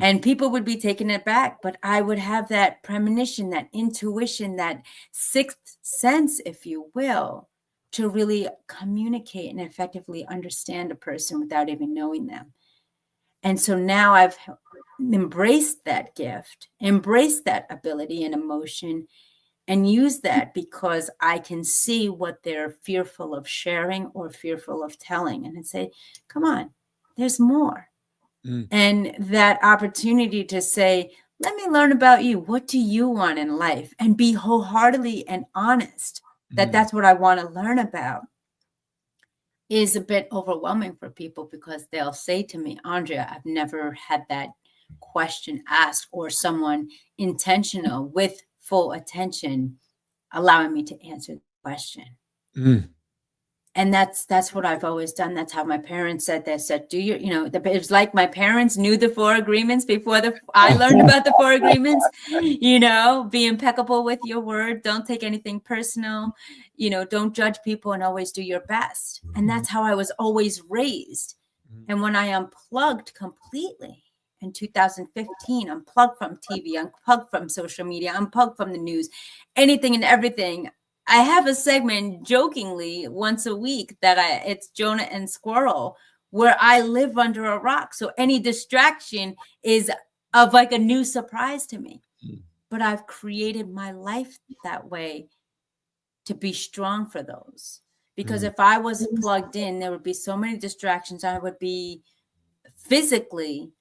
And people would be taken aback, but I would have that premonition, that intuition, that sixth sense, if you will, to really communicate and effectively understand a person without even knowing them. And so now I've embraced that gift, embraced that ability and emotion, and use that because I can see what they're fearful of sharing or fearful of telling. And I say, come on, there's more. And that opportunity to say, let me learn about you. What do you want in life? And be wholeheartedly and honest that that's what I want to learn about, is a bit overwhelming for people, because they'll say to me, Andrea, I've never had that question asked, or someone intentional with full attention allowing me to answer the question. And that's what I've always done. That's how my parents said. They said, do you, it was like my parents knew the 4 agreements before I learned about the 4 agreements. Be impeccable with your word. Don't take anything personal. Don't judge people, and always do your best. And that's how I was always raised. And when I unplugged completely in 2015, unplugged from TV, unplugged from social media, unplugged from the news, anything and everything, I have a segment jokingly once a week that it's Jonah and Squirrel, where I live under a rock. So any distraction is of like a new surprise to me. But I've created my life that way to be strong for those. Because if I was plugged in, there would be so many distractions. I would be physically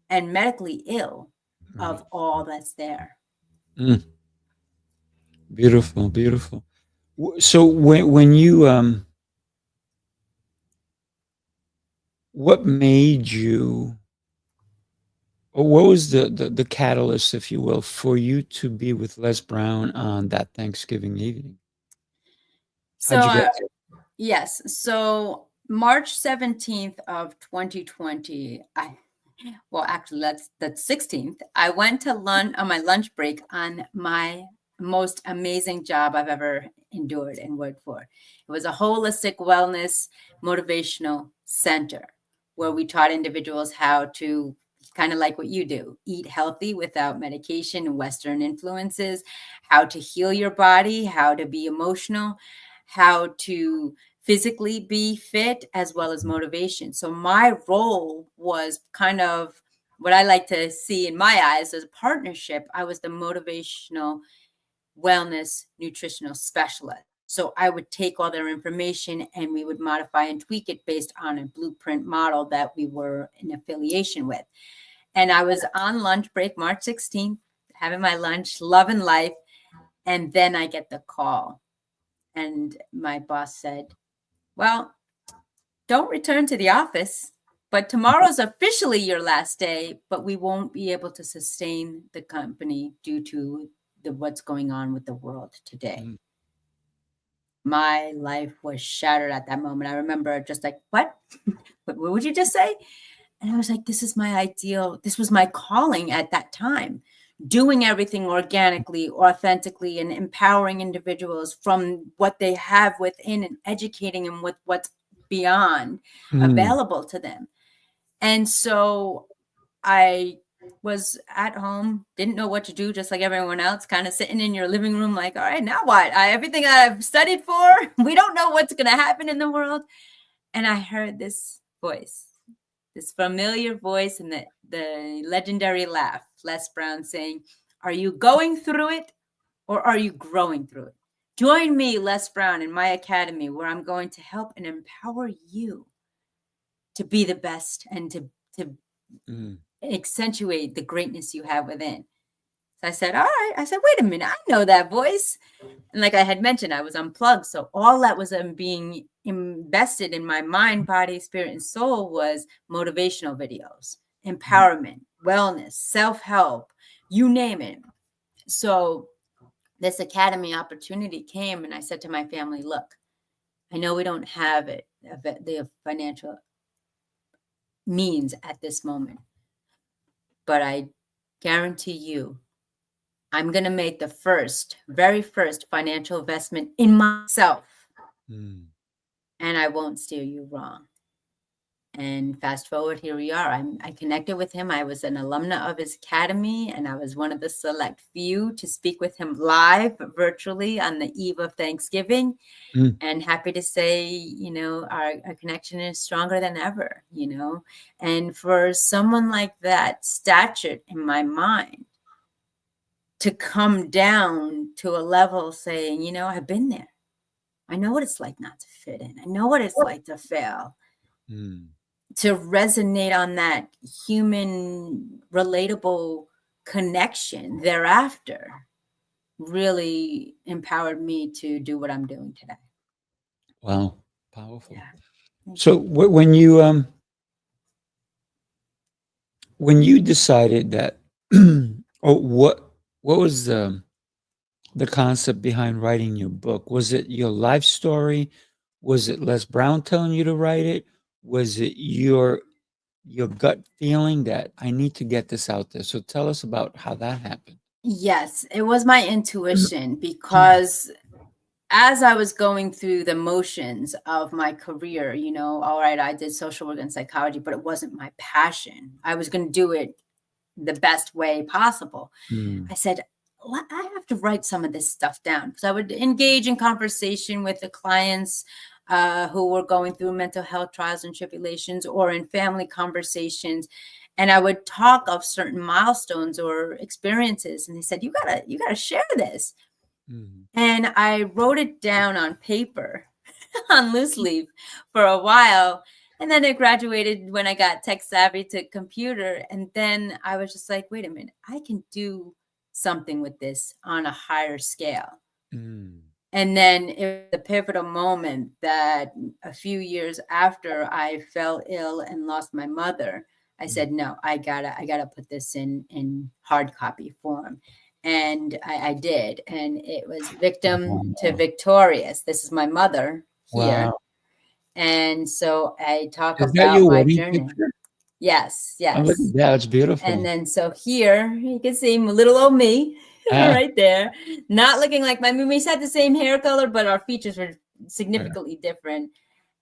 and medically ill of all that's there. Beautiful, beautiful. So when you what made you, or what was the catalyst, if you will, for you to be with Les Brown on that Thanksgiving evening? How'd you get there? Yes. So March 17th of 2020, actually that's 16th. I went to lunch on my lunch break on my most amazing job I've ever endured and worked for. It was a holistic wellness motivational center where we taught individuals how to, kind of like what you do, eat healthy without medication and Western influences, how to heal your body, how to be emotional, how to physically be fit, as well as motivation. So my role was kind of what I like to see in my eyes as a partnership. I was the motivational wellness nutritional specialist. So I would take all their information and we would modify and tweak it based on a blueprint model that we were in affiliation with. And I was on lunch break, March 16th, having my lunch, loving life. And then I get the call. And my boss said, well, don't return to the office, but tomorrow's officially your last day, but we won't be able to sustain the company due to what's going on with the world today. My life was shattered at that moment. I remember just like, what would you just say? And I was like, this is my ideal. This was my calling at that time, doing everything organically, authentically, and empowering individuals from what they have within and educating them with what's beyond available to them. And so I was at home, didn't know what to do, just like everyone else, kind of sitting in your living room, like, all right, now what? Everything I've studied for, we don't know what's going to happen in the world. And I heard this voice, this familiar voice, and the legendary laugh, Les Brown saying, are you going through it or are you growing through it? Join me, Les Brown, in my academy, where I'm going to help and empower you to be the best and to accentuate the greatness you have within. So I said, all right. I said, wait a minute, I know that voice. And like I had mentioned, I was unplugged. So all that was being invested in my mind, body, spirit, and soul was motivational videos, empowerment, wellness, self-help, you name it. So this academy opportunity came, and I said to my family, look, I know we don't have the financial means at this moment, but I guarantee you, I'm going to make the very first financial investment in myself. And I won't steer you wrong. And fast forward, here we are. I connected with him. I was an alumna of his academy, and I was one of the select few to speak with him live, virtually, on the eve of Thanksgiving. And happy to say, you know, our connection is stronger than ever, you know. And for someone like that stature in my mind to come down to a level saying, you know, I've been there. I know what it's like not to fit in. I know what it's like to fail. To resonate on that human, relatable connection thereafter really empowered me to do what I'm doing today. Wow, powerful. Yeah. So when you decided that, what was the concept behind writing your book? Was it your life story? Was it Les Brown telling you to write it? Was it your gut feeling that I need to get this out there? So tell us about how that happened. Yes, it was my intuition, because as I was going through the motions of my career, you know, all right, I did social work and psychology, but it wasn't my passion. I was going to do it the best way possible. I said, well, I have to write some of this stuff down, because I would engage in conversation with the clients who were going through mental health trials and tribulations, or in family conversations. And I would talk of certain milestones or experiences. And they said, you gotta share this. And I wrote it down on paper on loose leaf for a while. And then I graduated when I got tech savvy to computer. And then I was just like, wait a minute, I can do something with this on a higher scale. And then it was a pivotal moment that a few years after I fell ill and lost my mother, I said, no, I gotta put this in hard copy form. And I did. And it was Victim to Victorious. This is my mother here. Wow. And so I talk Is that about your my wedding journey. picture? Yes, Oh, look yes. at that. It's beautiful. And then so here you can see little old me right there, not looking like my we had the same hair color, but our features were significantly different.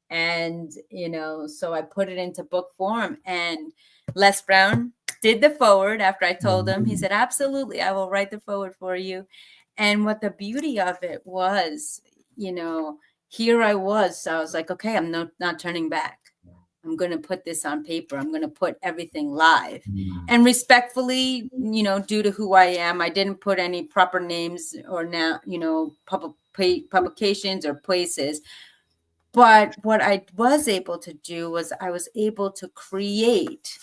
And, you know, so I put it into book form, and Les Brown did the forward after I told him. He said, absolutely, I will write the forward for you. And what the beauty of it was, you know, here I was. So I was like, okay, I'm not turning back. I'm going to put this on paper. I'm going to put everything live. And respectfully, you know, due to who I am, I didn't put any proper names or now, you know, publications or places. But what I was able to do was I was able to create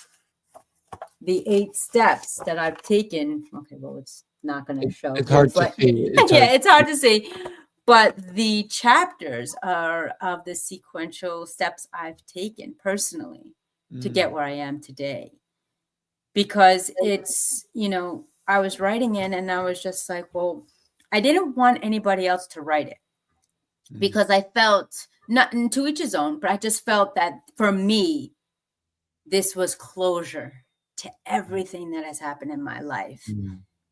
the 8 steps that I've taken. Okay, well, it's not going to show. It's hard to see. It's hard to see. But the chapters are of the sequential steps I've taken personally to get where I am today. Because it's, you know, I was writing in and I was just like, well, I didn't want anybody else to write it. Because I felt, not to each his own, but I just felt that for me, this was closure to everything that has happened in my life.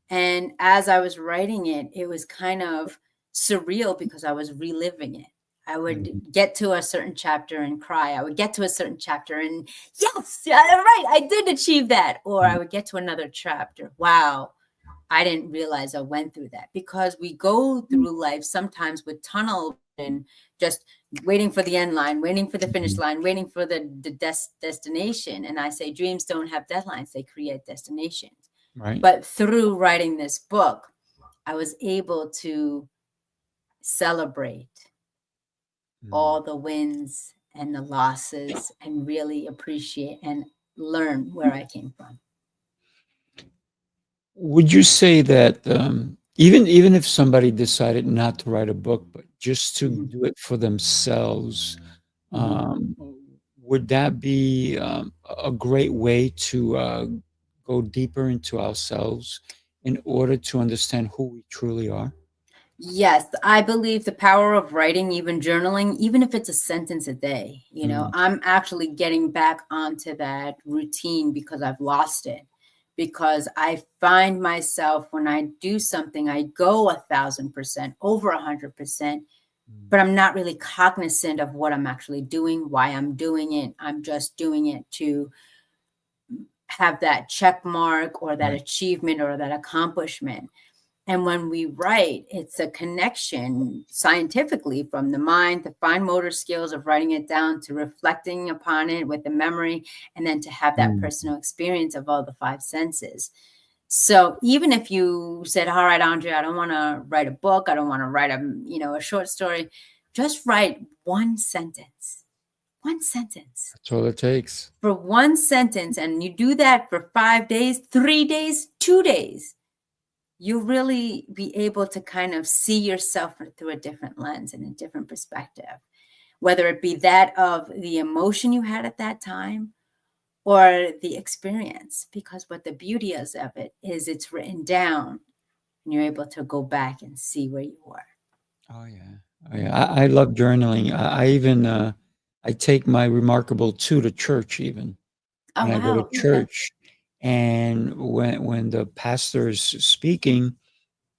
And as I was writing it, it was kind of surreal because I was reliving it. I would Mhm. get to a certain chapter and cry. I would get to a certain chapter and yes, yeah, right, I did achieve that. Or I would get to another chapter. Wow, I didn't realize I went through that, because we go through life sometimes with tunnel and just waiting for the end line, waiting for the finish Mhm. line, waiting for the destination. And I say dreams don't have deadlines, they create destinations. Right. But through writing this book, I was able to celebrate Mm. all the wins and the losses and really appreciate and learn where I came from. Would you say that even if somebody decided not to write a book, but just to Mhm, do it for themselves, mhm. um, would that be a great way to go deeper into ourselves in order to understand who we truly are? Yes, I believe the power of writing, even journaling, even if it's a sentence a day. Mm. I'm actually getting back onto that routine because I've lost it. Because I find myself when I do something, I go 1,000%, over 100%, Mm. but I'm not really cognizant of what I'm actually doing, why I'm doing it. I'm just doing it to have that check mark or that Right. achievement or that accomplishment. And when we write, it's a connection scientifically from the mind, the fine motor skills of writing it down to reflecting upon it with the memory, and then to have that Mm. personal experience of all the five senses. So even if you said, all right, Andrea, I don't want to write a book, I don't want to write a short story, just write one sentence That's all it takes. for one sentence. And you do that for 5 days, 3 days, 2 days, you'll really be able to kind of see yourself through a different lens and a different perspective, whether it be that of the emotion you had at that time or the experience. Because what the beauty is of it is it's written down and you're able to go back and see where you were. Oh yeah. Oh yeah. I love journaling. I even I take my Remarkable 2 to church even. Oh, When I go to wow. Okay. church, and when the pastor is speaking,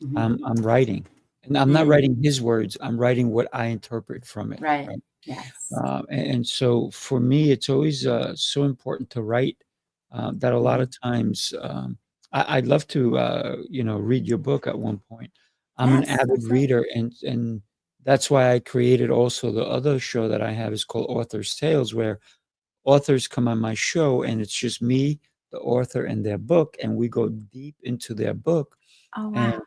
Mhm. I'm writing, and I'm not Mm, writing his words, I'm writing what I interpret from it, right. right? Yes. And so for me, it's always, so important to write, that a lot of Mhm. times, I'd love to, read your book at one point. I'm an Yes. avid That's it. reader, and that's why I created also the other show that I have is called Author's Tales, where authors come on my show, and it's just me, the author, and their book, and we go deep into their book. Oh, And wow.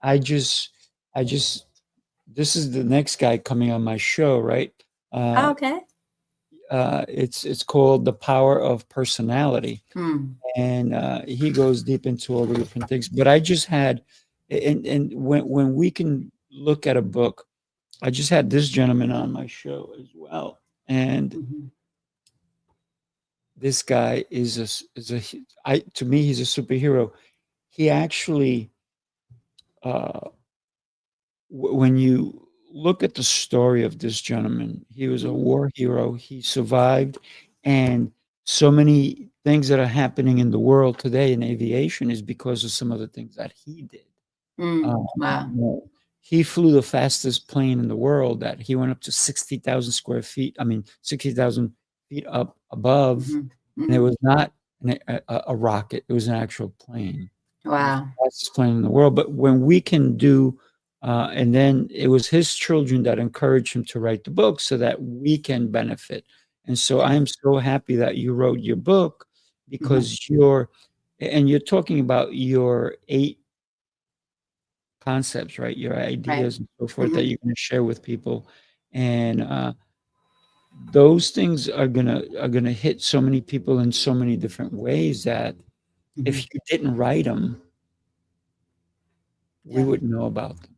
I just I just this is the next guy coming on my show, right? Uh, Okay. it's called The Power of Personality, Mm. and he goes deep into all the different things. But I just had, and when we can look at a book, I just had this gentleman on my show as well, and Mhm. this guy to me, he's a superhero. He actually, uh, when you look at the story of this gentleman, he was a Mhm. war hero. He survived, and so many things that are happening in the world today in aviation is because of some of the things that he did. Uh, Mm. Wow. you know, he flew the fastest plane in the world. That he went up to 60,000 square feet. I mean, 60,000 feet up above, Mhm. and it Mhm. was not a rocket. It was an actual plane. It was the Wow. fastest plane in the world. But when we can do, and then it was his children that encouraged him to write the book so that we can benefit. And so I Yes. am so happy that you wrote your book Mhm. because you're talking about your 8 concepts, right? Your Right. ideas and so forth that Mhm. you're going to share with people. And those things are gonna hit so many people in so many different ways that if Mhm. you didn't write them, we Yeah. wouldn't know about them.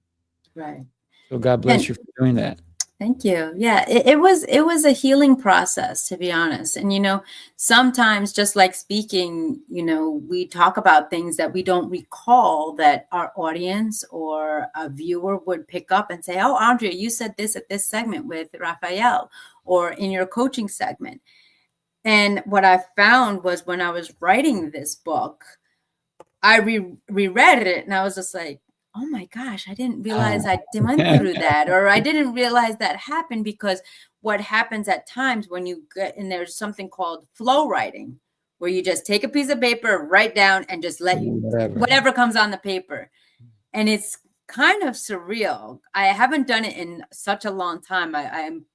Right. So God bless And you for doing that. thank you. Yeah, it was a healing process, to be honest. And sometimes just like speaking, we talk about things that we don't recall that our audience or a viewer would pick up and say, "Oh, Andrea, you said this at this segment with Rafael or in your coaching segment." And what I found was when I was writing this book, I reread it and I was just like, oh my gosh, I didn't realize I went through that, or I didn't realize that happened. Because what happens at times when you get, and there's something called flow writing, where you just take a piece of paper, write down, and just let whatever comes on the paper. And it's kind of surreal. I haven't done it in such a long time. I'm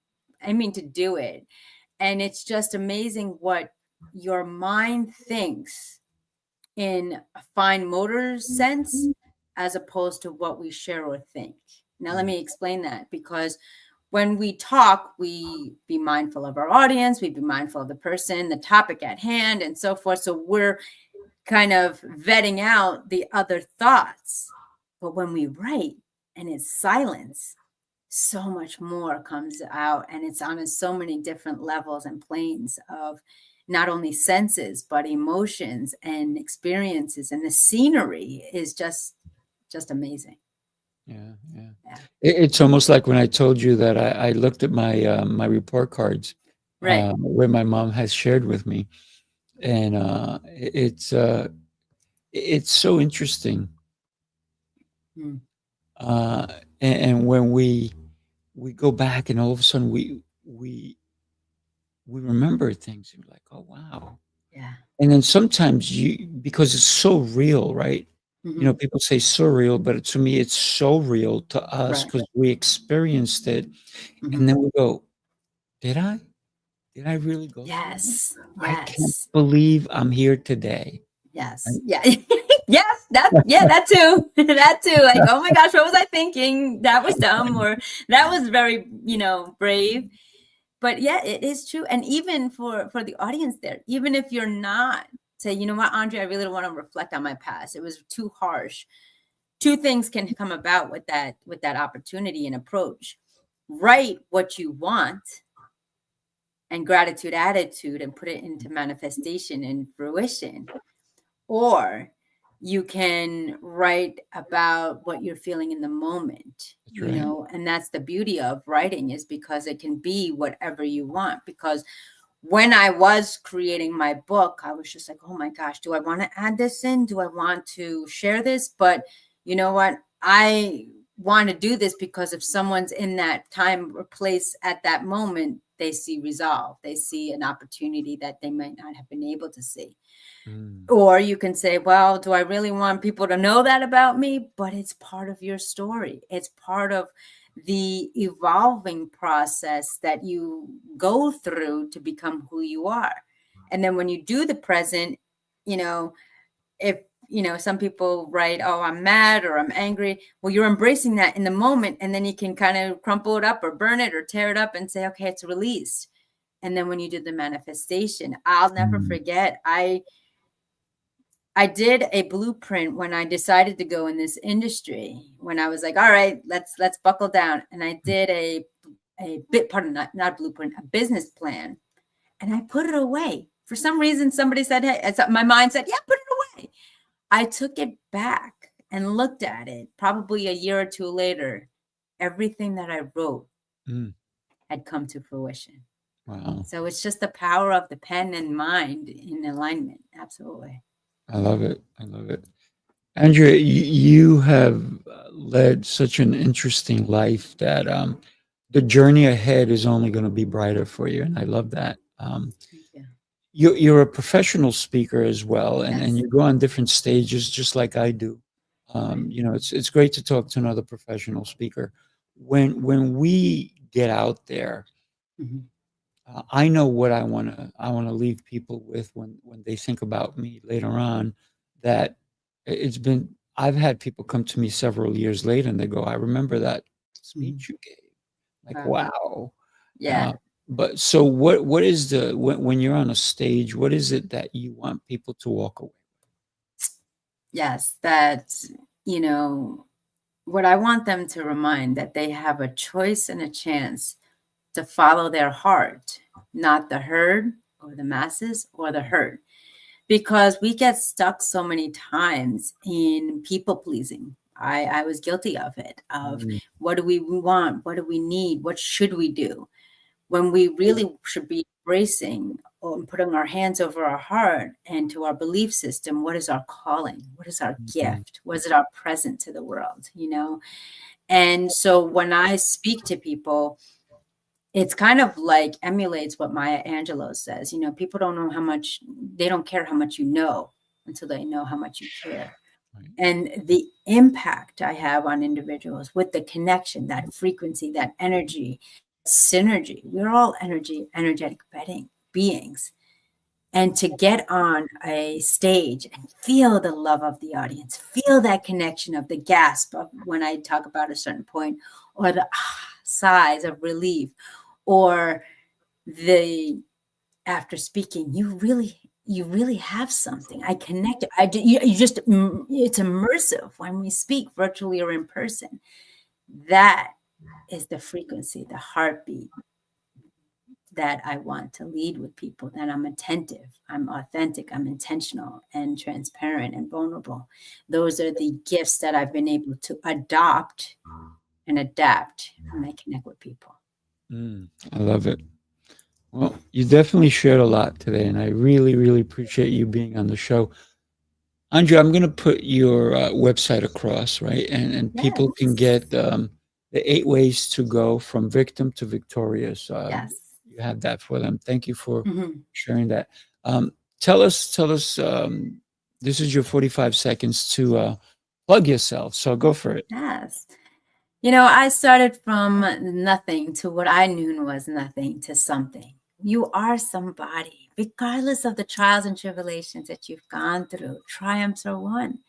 aiming to do it. And it's just amazing what your mind thinks in a fine motor sense, as opposed to what we share or think. Now, let me explain that, because when we talk, we be mindful of our audience, we be mindful of the person, the topic at hand, and so forth. So we're kind of vetting out the other thoughts. But when we write and it's silence, so much more comes out, and it's on so many different levels and planes of not only senses, but emotions and experiences, and the scenery is just amazing. Yeah, yeah. Yeah. It's almost like when I told you that I looked at my report cards, Right. where my mom has shared with me, and it's so interesting. Mm. And when we go back, and all of a sudden we remember things, and we're like, oh wow. Yeah. And then sometimes because it's so real, right? Mm-hmm. People say surreal, but to me, it's so real to us Right. because we experienced it. Mm-hmm. And then we go, did I? Did I really go through that? Yes. I can't Yes. believe I'm here today. Yes. Yeah. Yes. That too. That too. Like, oh my gosh, what was I thinking? That was dumb, or that was very, brave. But yeah, it is true. And even for the audience there, even if you're not, say, you know what, Andrea, I really don't want to reflect on my past, it was too harsh. Two things can come about with that opportunity and approach. Write what you want and gratitude attitude and put it into manifestation and fruition. Or you can write about what you're feeling in the moment, That's right. and that's the beauty of writing, is because it can be whatever you want. Because when I was creating my book, I was just like, oh my gosh, do I want to add this in? Do I want to share this? But you know what? I want to do this because if someone's in that time or place at that moment, they see resolve. They see an opportunity that they might not have been able to see. Or you can say, well, do I really want people to know that about me? But it's part of your story. It's part of the evolving process that you go through to become who you are. And then when you do the present, if, some people write, oh, I'm mad or I'm angry. Well, you're embracing that in the moment. And then you can kind of crumple it up or burn it or tear it up and say, okay, it's released. And then when you do the manifestation, I'll never forget. I did a blueprint when I decided to go in this industry, when I was like, all right, let's buckle down. And I did a not blueprint, a business plan. And I put it away. For some reason, somebody said, hey, my mind said, yeah, put it away. I took it back and looked at it probably a year or two later. Everything that I wrote had come to fruition. Wow. So it's just the power of the pen and mind in alignment. Absolutely. I love it. I love it. Andrea, you have led such an interesting life that the journey ahead is only going to be brighter for you. And I love that. Thank you. You're a professional speaker as well, and Yes. you go on different stages just like I do. It's great to talk to another professional speaker. When we get out there, I know what I want to leave people with when they think about me later on. That I've had people come to me several years later and they go, I remember that speech you gave. Like, wow. Yeah. But so what is when you're on a stage, what is it that you want people to walk away? Yes, that, what I want them to remind, that they have a choice and a chance to follow their heart, not the herd or the masses or the herd. Because we get stuck so many times in people pleasing. I was guilty of it, of what do we want? What do we need? What should we do? when we really should be embracing or putting our hands over our heart and to our belief system. What is our calling? What is our Mhm. gift? What is our present to the world? And so when I speak to people, it's kind of like emulates what Maya Angelou says. People don't know how much, they don't care how much you know until they know how much you care. Right. And the impact I have on individuals with the connection, that frequency, that energy, synergy. We're all energetic beings. And to get on a stage and feel the love of the audience, feel that connection of the gasp of when I talk about a certain point, or the sighs of relief, or the after speaking, you really have something. I connected. You just, it's immersive when we speak virtually or in person. That is the frequency, the heartbeat that I want to lead with people. That I'm attentive, I'm authentic, I'm intentional and transparent and vulnerable. Those are the gifts that I've been able to adopt and adapt when I connect with people. I love it. Well, you definitely shared a lot today, and I really, really appreciate you being on the show. Andrea, I'm going to put your website across, right? And people can get the 8 ways to go from victim to victorious. Yes. You have that for them. Thank you for Mm-hmm. sharing that. Tell us, this is your 45 seconds to plug yourself. So go for it. Yes. I started from nothing to what I knew was nothing to something. You are somebody, regardless of the trials and tribulations that you've gone through. Triumphs are won.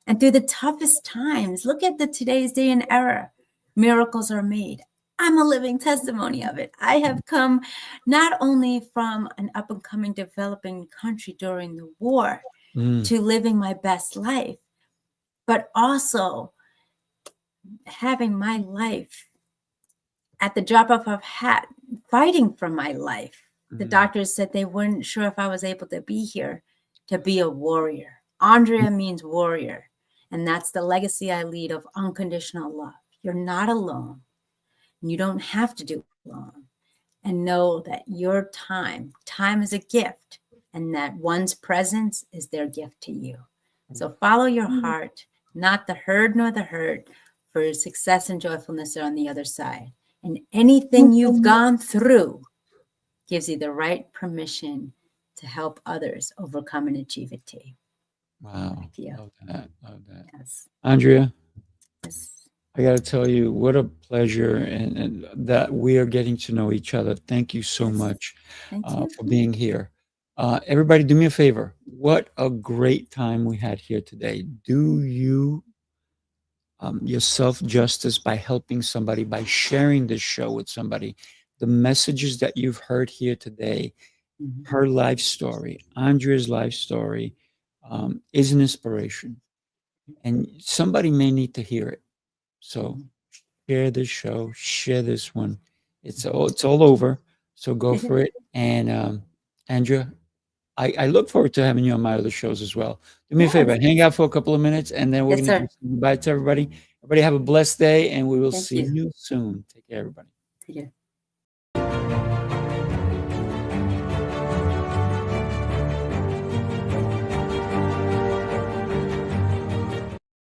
And through the toughest times, look at today's day and era. Miracles are made. I'm a living testimony of it. I have come not only from an up and coming developing country during the war to living my best life, but also having my life at the drop of a hat, fighting for my life. The doctors said they weren't sure if I was able to be here to be a warrior. Andrea means warrior. And that's the legacy I lead of unconditional love. You're not alone. You don't have to do it alone. And know that your time is a gift, and that one's presence is their gift to you. So follow your heart, not the herd nor the hurt, for success and joyfulness are on the other side. And anything you've gone through gives you the right permission to help others overcome and achieve it too. Wow. Thank you. Love that. Love that. Yes. Andrea, Yes. I got to tell you, what a pleasure, and that we are getting to know each other. Thank you so much Thank you. for being here. Everybody, do me a favor. What a great time we had here today. Do you yourself justice by helping somebody, by sharing this show with somebody. The messages that you've heard here today, her life story, Andrea's life story, is an inspiration. And somebody may need to hear it. So share this show, share this one. It's all over. So go for it. And Andrea, I look forward to having you on my other shows as well. Do me a favor, hang out for a couple of minutes, and then we're Yes, going to sir. say goodbye to everybody. Everybody have a blessed day, and we will Thank see you. you soon. Take care, everybody. Take care.